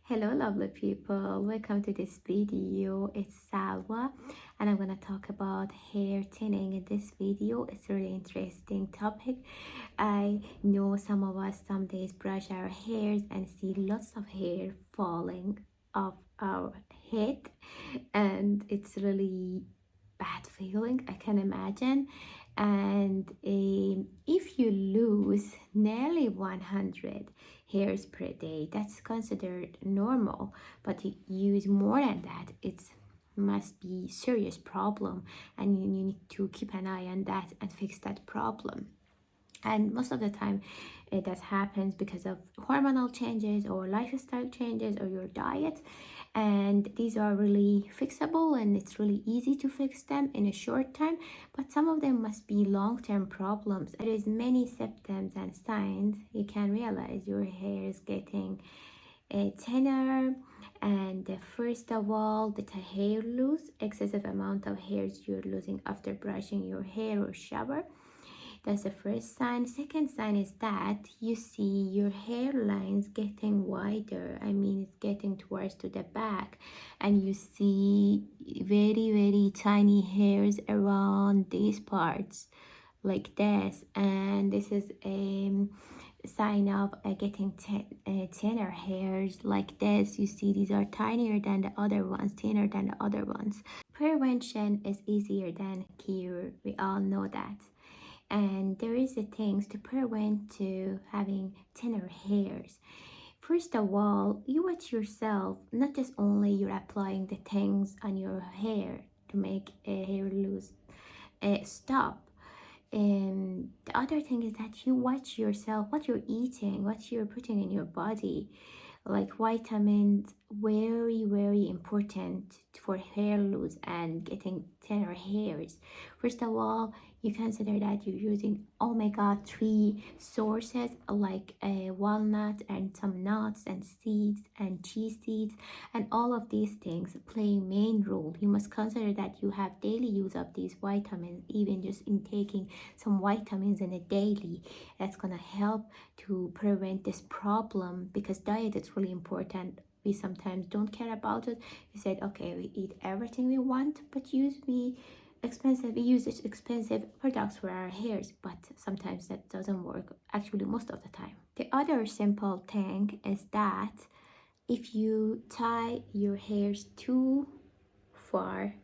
Hello, lovely people. Welcome to this video. It's Salwa, and I'm gonna talk about hair thinning in this video. It's a really interesting topic. I know some of us some days brush our hairs and see lots of hair falling off our head, and it's really bad feeling. I can imagine. And if you lose nearly 100 hairs per day, that's considered normal. But you use more than that, it must be serious problem, and you need to keep an eye on that and fix that problem. And most of the time that happens because of hormonal changes or lifestyle changes or your diet, and these are really fixable and it's really easy to fix them in a short time, but some of them must be long-term problems. There is many symptoms and signs you can realize your hair is getting thinner. And first of all, the hair loss, excessive amount of hairs you're losing after brushing your hair or shower. That's the first sign. Second sign is that you see your hairlines getting wider. I mean, it's getting towards to the back, and you see very tiny hairs around these parts like this. And this is a sign of getting thinner hairs like this. You see these are tinier than the other ones, thinner than the other ones. Prevention is easier than cure. We all know that. And there is the things to prevent to having thinner hairs. First of all, you watch yourself, not just only you're applying the things on your hair to make a hair loose stop. And the other thing is that you watch yourself, what you're eating, what you're putting in your body. Like vitamins, very important for hair loss and getting thinner hairs. First of all, you consider that you're using omega-3 sources like walnut and some nuts and seeds and chia seeds, and all of these things play main role. You must consider that you have daily use of these vitamins, even just in taking some vitamins in a daily. That's gonna help to prevent this problem, because diet is really important. We sometimes don't care about it. We said, okay, we eat everything we want, but we use this expensive products for our hairs, but sometimes that doesn't work, actually most of the time. The other simple thing is that if you tie your hairs too far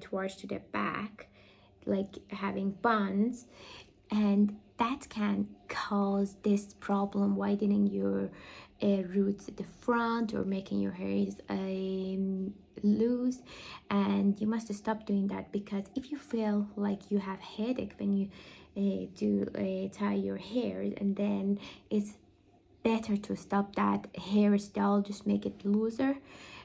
towards to the back, like having buns, and that can cause this problem, widening your roots at the front or making your hairs loose. And you must stop doing that, because if you feel like you have headache when you tie your hair, and then it's better to stop that hairstyle, just make it looser.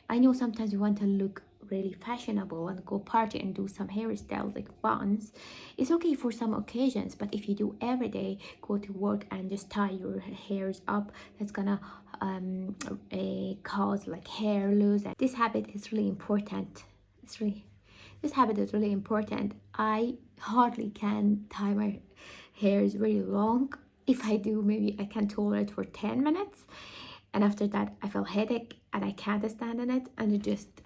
I know sometimes you want to look really fashionable and go party and do some hairstyles like buns. It's okay for some occasions, but if you do every day, go to work and just tie your hairs up, that's gonna cause like hair loss. And this habit is really important. This habit is really important. I hardly can tie my hairs very long. If I do, maybe I can tolerate for 10 minutes, and after that I feel headache and I can't stand in it, and it just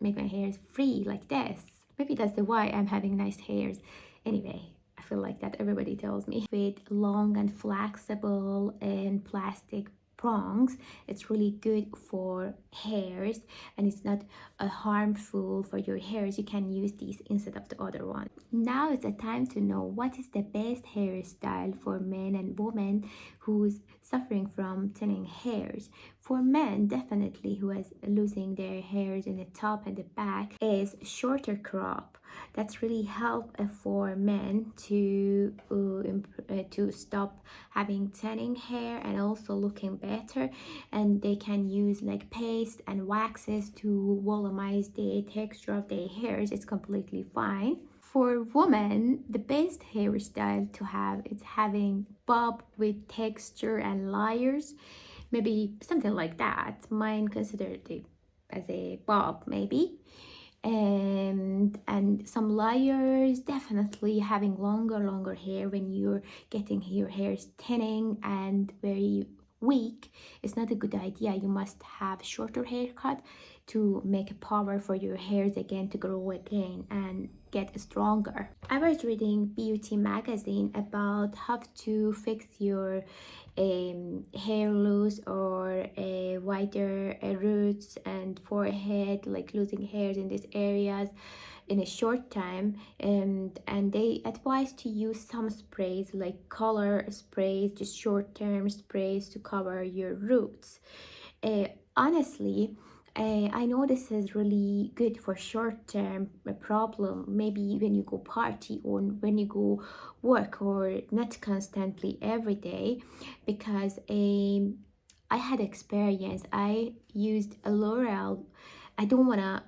make my hairs free like this. Maybe that's the why I'm having nice hairs. Anyway, I feel like that everybody tells me. With long and flexible and plastic prongs, it's really good for hairs, and it's not harmful for your hairs. You can use these instead of the other one. Now is the time to know what is the best hairstyle for men and women who's suffering from thinning hairs. For men, definitely, who is losing their hairs in the top and the back, is shorter crop. That's really help for men to stop having thinning hair and also looking better. And they can use like paste and waxes to volumize the texture of their hairs. It's completely fine. For women, the best hairstyle to have is having bob with texture and layers, maybe something like that. Mine considered it as a bob, maybe. And some layers, definitely having longer hair when you're getting your hair thinning and very week, it's not a good idea. You must have shorter haircut to make a power for your hairs again to grow again and get stronger. I was reading beauty magazine about how to fix your hair loss or wider roots and forehead, like losing hairs in these areas in a short time, and they advise to use some sprays like color sprays, just short-term sprays to cover your roots. Honestly, I know this is really good for short-term problem, maybe when you go party or when you go work, or not constantly every day, because I had experience. I used a L'Oreal. I don't wanna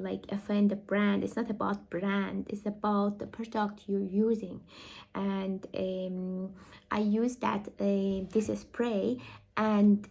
like offend the brand. It's not about brand. It's about the product you're using, and I used that this spray, and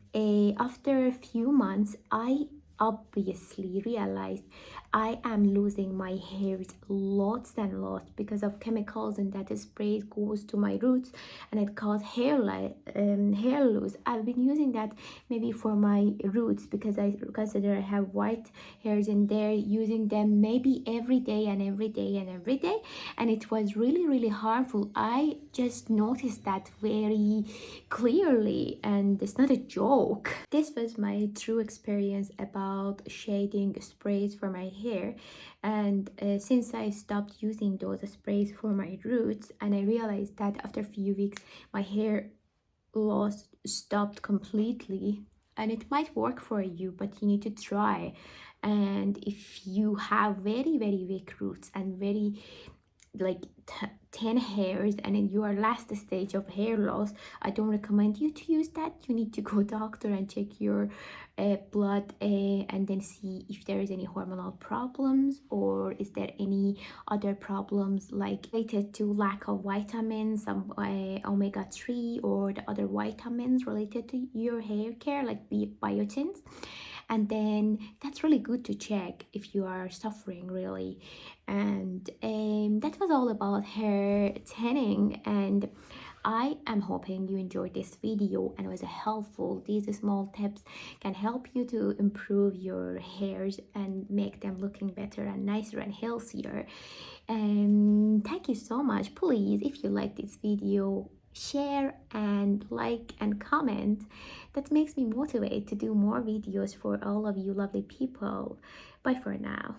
after a few months, I obviously realized I am losing my hairs lots and lots because of chemicals, and that spray goes to my roots and it causes hair loss. I've been using that maybe for my roots because I consider I have white hairs in there, using them maybe every day and every day and every day, and it was really harmful. I just noticed that very clearly, and it's not a joke. This was my true experience about shading sprays for my hair, and since I stopped using those sprays for my roots, and I realized that after a few weeks my hair loss stopped completely. And it might work for you, but you need to try. And if you have very weak roots and very like 10 hairs and in your last stage of hair loss, I don't recommend you to use that. You need to go doctor and check your blood, and then see if there is any hormonal problems, or is there any other problems like related to lack of vitamins, some omega-3 or the other vitamins related to your hair care, like biotins. And then that's really good to check if you are suffering really. And that was all about hair tanning, and I am hoping you enjoyed this video and was helpful. These small tips can help you to improve your hairs and make them looking better and nicer and healthier. And thank you so much. Please, if you like this video, share and like and comment. That makes me motivate to do more videos for all of you lovely people. Bye for now.